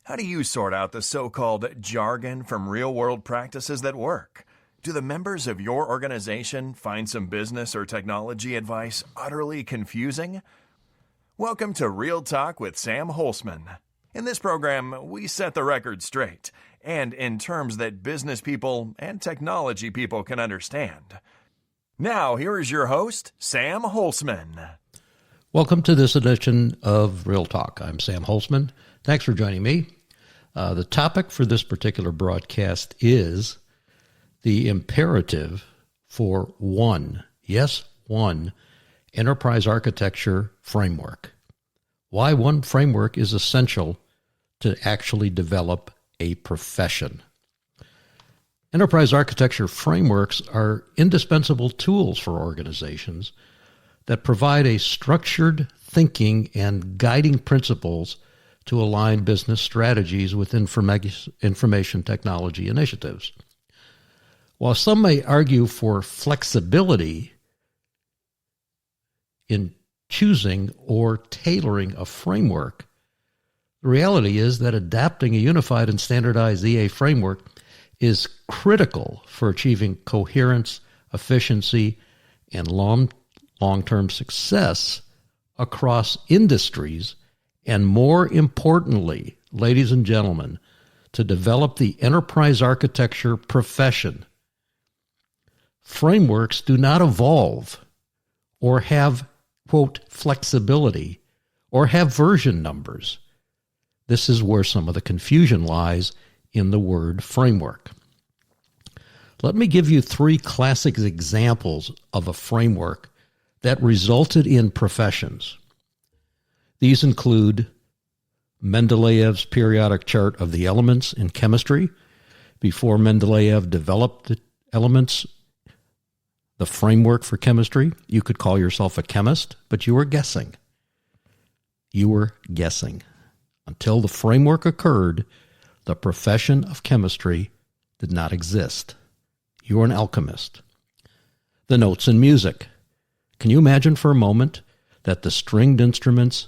How do you sort out the so-called jargon from real-world practices that work? Do the members of your organization find some business or technology advice utterly confusing? Welcome to Real Talk with Sam Holcman. In this program, we set the record straight, and in terms that business people and technology people can understand. Now, here is your host, Sam Holcman. Welcome to this edition of Real Talk. I'm Sam Holcman. Thanks for joining me. The topic for this particular broadcast is the imperative for one enterprise architecture framework. Why one framework is essential to actually develop a profession. Enterprise architecture frameworks are indispensable tools for organizations that provide a structured thinking and guiding principles to align business strategies with information technology initiatives. While some may argue for flexibility in choosing or tailoring a framework, the reality is that adapting a unified and standardized EA framework is critical for achieving coherence, efficiency, and long-term success across industries, and more importantly, ladies and gentlemen, to develop the enterprise architecture profession. Frameworks do not evolve or have, quote, flexibility or have version numbers. This is where some of the confusion lies in the word framework. Let me give you three classic examples of a framework that resulted in professions. These include Mendeleev's periodic chart of the elements in chemistry. Before Mendeleev developed the elements, the framework for chemistry, you could call yourself a chemist, but you were guessing. You were guessing. Until the framework occurred, the profession of chemistry did not exist. You were an alchemist. The notes in music. Can you imagine for a moment that the stringed instruments,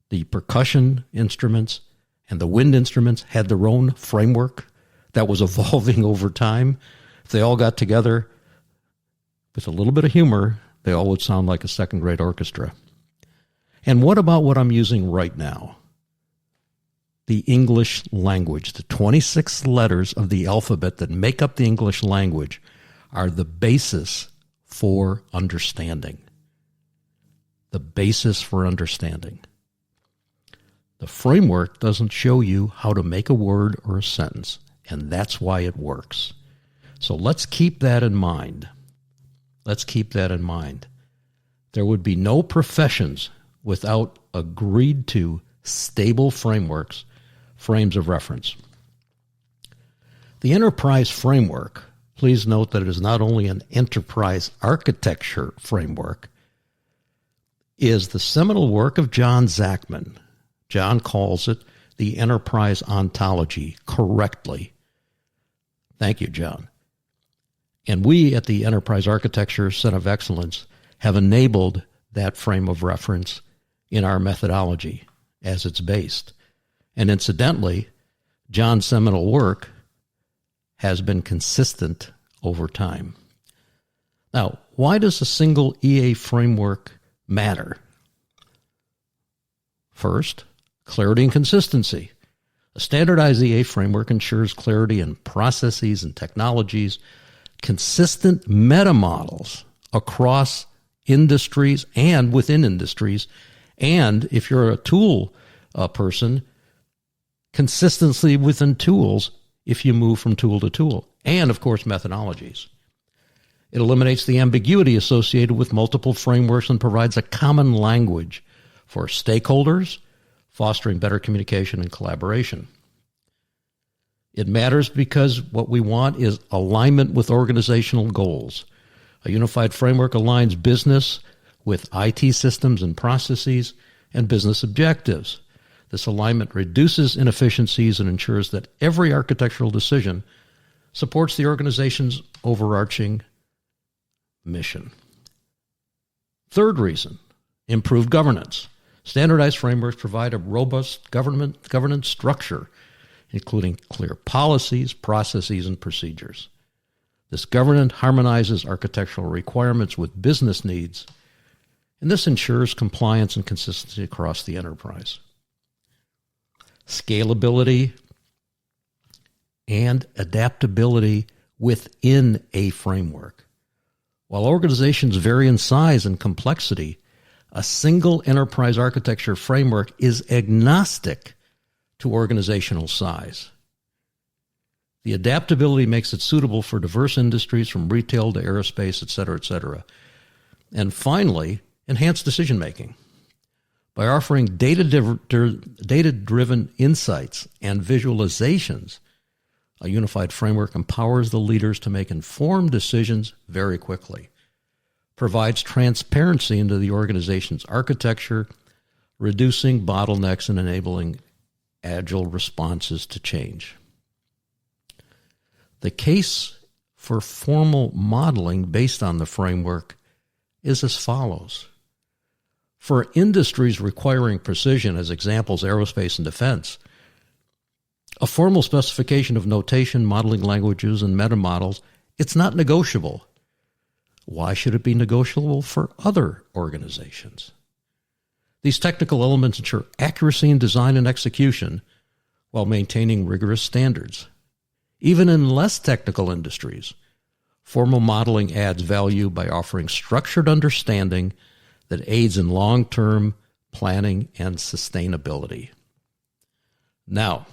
the percussion instruments, and the wind instruments had their own framework that was evolving over time? If they all got together with a little bit of humor, they all would sound like a second-grade orchestra. And what about what I'm using right now? The English language. The 26 letters of the alphabet that make up the English language are the basis for understanding. The basis for understanding. The framework doesn't show you how to make a word or a sentence, and that's why it works. So let's keep that in mind. Let's keep that in mind. There would be no professions without agreed to stable frameworks, frames of reference. The enterprise framework, please note that it is not only an enterprise architecture framework, is the seminal work of John Zachman. John calls it the enterprise ontology correctly. Thank you, John. And we at the Enterprise Architecture Center of Excellence have enabled that frame of reference in our methodology as it's based. And incidentally, John's seminal work has been consistent over time. Now, why does a single EA framework matter? First, clarity and consistency. A standardized EA framework ensures clarity in processes and technologies, consistent meta models across industries and within industries, and if you're a tool person, consistency within tools if you move from tool to tool, and of course methodologies. It eliminates the ambiguity associated with multiple frameworks and provides a common language for stakeholders, fostering better communication and collaboration. It matters because what we want is alignment with organizational goals. A unified framework aligns business with IT systems and processes and business objectives. This alignment reduces inefficiencies and ensures that every architectural decision supports the organization's overarching mission. Third reason, improved governance. Standardized frameworks provide a robust governance structure including clear policies, processes, and procedures. This governance harmonizes architectural requirements with business needs, and this ensures compliance and consistency across the enterprise. Scalability and adaptability within a framework. While organizations vary in size and complexity, a single enterprise architecture framework is agnostic to organizational size. The adaptability makes it suitable for diverse industries from retail to aerospace, etc., etc. And finally, enhanced decision-making. By offering data-driven insights and visualizations, a unified framework empowers the leaders to make informed decisions very quickly, provides transparency into the organization's architecture, reducing bottlenecks and enabling agile responses to change. The case for formal modeling based on the framework is as follows. For industries requiring precision, as examples, aerospace and defense, a formal specification of notation, modeling languages, and meta-models, it's not negotiable. Why should it be negotiable for other organizations? These technical elements ensure accuracy in design and execution while maintaining rigorous standards. Even in less technical industries, formal modeling adds value by offering structured understanding that aids in long-term planning and sustainability. Now,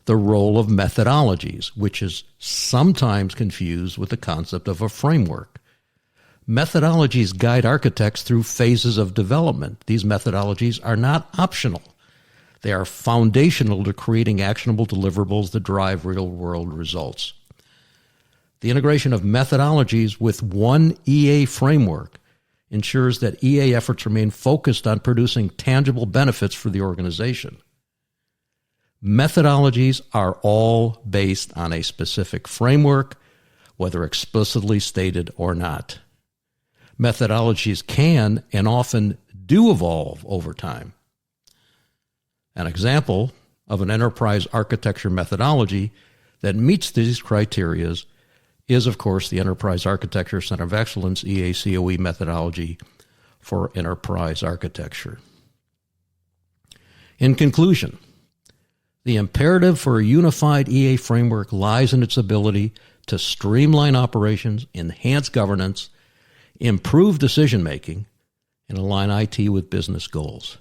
the role of methodologies, which is sometimes confused with the concept of a framework. Methodologies guide architects through phases of development. These methodologies are not optional. They are foundational to creating actionable deliverables that drive real-world results. The integration of methodologies with one EA framework ensures that EA efforts remain focused on producing tangible benefits for the organization. Methodologies are all based on a specific framework, whether explicitly stated or not. Methodologies can and often do evolve over time. An example of an enterprise architecture methodology that meets these criteria is, of course, the Enterprise Architecture Center of Excellence, EACOE methodology for enterprise architecture. In conclusion, the imperative for a unified EA framework lies in its ability to streamline operations, enhance governance, improve decision-making, and align IT with business goals.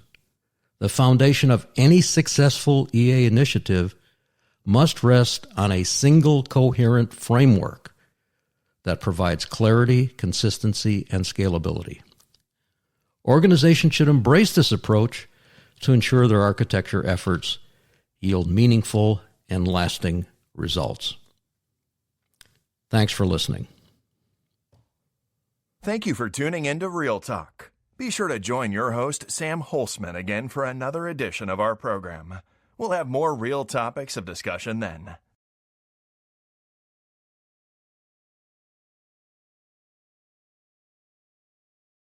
The foundation of any successful EA initiative must rest on a single coherent framework that provides clarity, consistency, and scalability. Organizations should embrace this approach to ensure their architecture efforts yield meaningful and lasting results. Thanks for listening. Thank you for tuning into Real Talk. Be sure to join your host, Sam Holcman, again for another edition of our program. We'll have more real topics of discussion then.